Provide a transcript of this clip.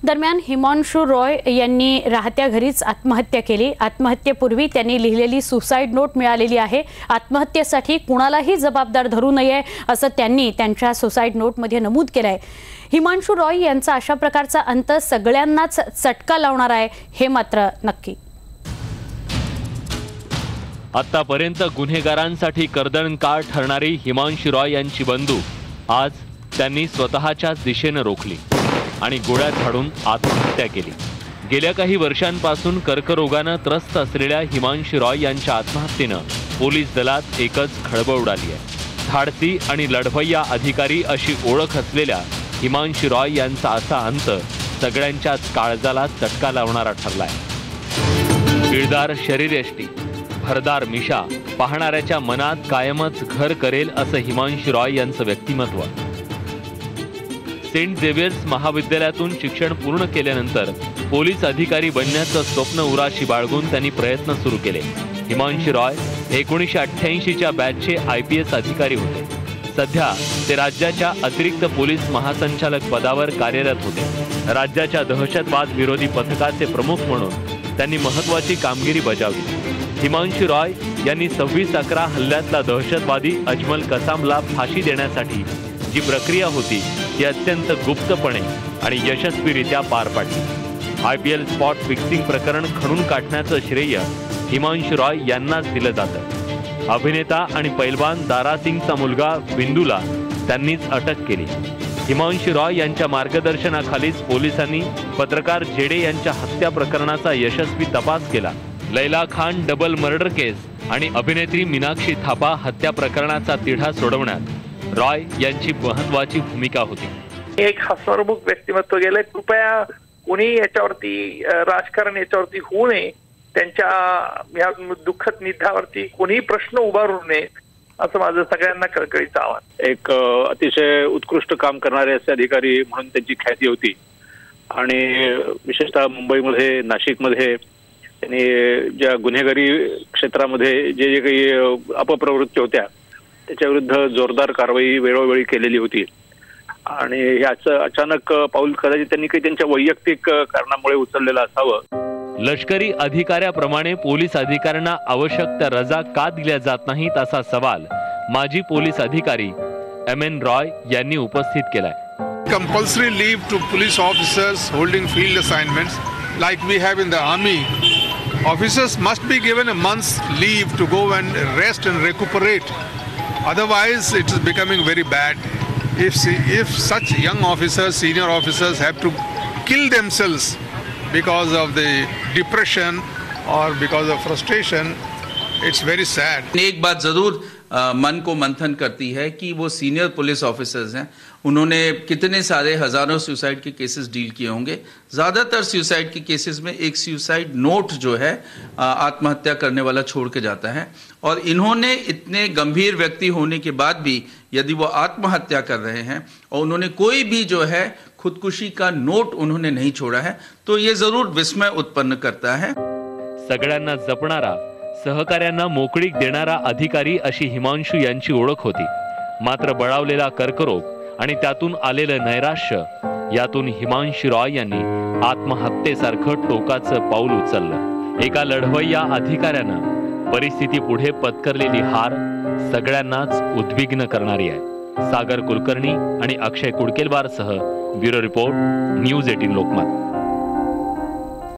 दरम्यान हिमांशु रॉय यांनी राहत्या घरीच आत्महत्या केली। आत्महत्येपूर्वी त्यांनी लिहिलेली सुसाइड नोट मिळालेली आहे। आत्महत्येसाठी कुणालाही जबाबदार धरू नये असं त्यांनी त्यांच्या सुसाइड नोटमध्ये नमूद केलं आहे। हिमांशु रॉय यांचा अशा प्रकारचा अंत सगळ्यांनाच चटका लावणार आहे हे मात्र नक्की। आतापर्यंत गुन्हेगारांसाठी कर्दनकाळ ठरणारी हिमांशु रॉय यांची बंदूक आज त्यांनी स्वतःच्याच दिशेने रोखली आणि गोळ्या झाडून आत्महत्या केली। गेल्या काही वर्षांपासून कर्करोगाने त्रस्त असलेल्या हिमांशु रॉय यांच्या आत्महत्येने पोलीस दलात एकच खळबळ उडाली आहे। धाडसी आणि लढवय्या अधिकारी अशी ओळख असलेल्या हिमांशु रॉय यांचा असा अंत सगळ्यांच्याच काळजाला चटका लावणारा ठरलाय। पिळदार शरीरयष्टी, भरदार मिशा पाहणाऱ्याच्या मनात कायमच घर करेल असं हिमांशु रॉय यांचं व्यक्तिमत्व। सेंट झेवियर्स महाविद्यालयातून शिक्षण पूर्ण केल्यानंतर पोलीस अधिकारी बनण्याचं स्वप्न उराशी बाळगून त्यांनी प्रयत्न सुरू केले। हिमांशु रॉय 1988च्या बॅचचे IPS अधिकारी होते। सध्या ते राज्याच्या अतिरिक्त पोलीस महासंचालक पदावर कार्यरत होते। राज्याच्या दहशतवाद विरोधी पथकाचे प्रमुख म्हणून त्यांनी महत्त्वाची कामगिरी बजावली। हिमांशु रॉय यांनी 26/11 हल्ल्यातला दहशतवादी अजमल कसामला फाशी देण्यासाठी जी प्रक्रिया होती ती अत्यंत गुप्तपणे आणि यशस्वीरित्या पार पाडली। IPL स्पॉट फिक्सिंग प्रकरण खणून काढण्याचं श्रेय हिमांशु रॉय यांनाच दिलं जातं। अभिनेता आणि पैलवान दारा सिंगचा मुलगा बिंदूला त्यांनीच अटक केली। हिमांशु रॉय यांच्या मार्गदर्शनाखालीच पोलिसांनी पत्रकार जेडे यांच्या हत्या प्रकरणाचा यशस्वी तपास केला। लैला खान डबल मर्डर केस आणि अभिनेत्री मीनाक्षी थापा हत्या प्रकरणाचा तिढा सोडवण्यात रॉय यांची महत्त्वाची भूमिका होती। एक हसरमुख व्यक्तिमत्व गेले। कृपया कोणी याच्यावरती राजकारण याच्यावरती होऊ नये, त्यांच्या या दुःखद निधनावरती कोणी प्रश्न उभारू नये असं माझं सगळ्यांना कळकळीचं आवाहन। एक अतिशय उत्कृष्ट काम करणारे असे अधिकारी म्हणून त्यांची ख्याती होती आणि विशेषतः मुंबईमध्ये, नाशिकमध्ये त्यांनी ज्या गुन्हेगारी क्षेत्रामध्ये जे काही अपप्रवृत्ती होत्या त्याच्या विरुद्ध जोरदार कारवाई वेळोवेळी केलेली होती आणि याचं अचानक पाऊल कदाचित त्यांनी काही त्यांच्या वैयक्तिक कारणामुळे उचललेलं असावं। लष्करी अधिकाऱ्याप्रमाणे पोलीस अधिकाऱ्यांना आवश्यक त्या रजा का दिल्या जात नाहीत असा सवाल माजी पोलीस अधिकारी MN रॉय यांनी उपस्थित केलाय। Compulsory leave to police officers holding field assignments like we have in the army. Officers must be given a month's leave to go and rest and recuperate. Otherwise, it is becoming very bad. If such young officers, senior officers have to kill themselves because of the depression or because of frustration, it's very sad. एक बात जरूर मन को मंथन करती है कि वो senior police officers हैं, उन्होंने कितने सारे हजारों सुसाइड के केसेस डील किए होंगे। ज़्यादातर सुसाइड के केसेस में एक सुसाइड नोट जो है आत्महत्या करने वाला छोड़ के जाता है और इन्होंने इतने गंभीर व्यक्ति होने के बाद भी यदि वो आत्महत्या कर रहे हैं और उन्होंने कोई भी जो है खुदकुशी का नोट उन्होंने नहीं छोड़ा है तो ये जरूर विस्मय उत्पन्न करता है। सगळ्यांना जपणारा, सहकार्यांना मोकळीक देणारा अधिकारी अशी हिमांशु यांची ओळख होती। मात्र बळावलेला कर्करोग आणि त्यातून आलेलं नैराश्य यातून हिमांशु रॉय यांनी आत्महत्येसारखं टोकाचं पाऊल उचललं। एका लढवय्या अधिकाऱ्यानं परिस्थिती पुढे पत्करलेली हार सगळ्यांनाच उद्विग्न करणारी आहे। सागर कुलकर्णी आणि अक्षय कुडकेलवारसह ब्युरो रिपोर्ट, न्यूज 18 लोकमत।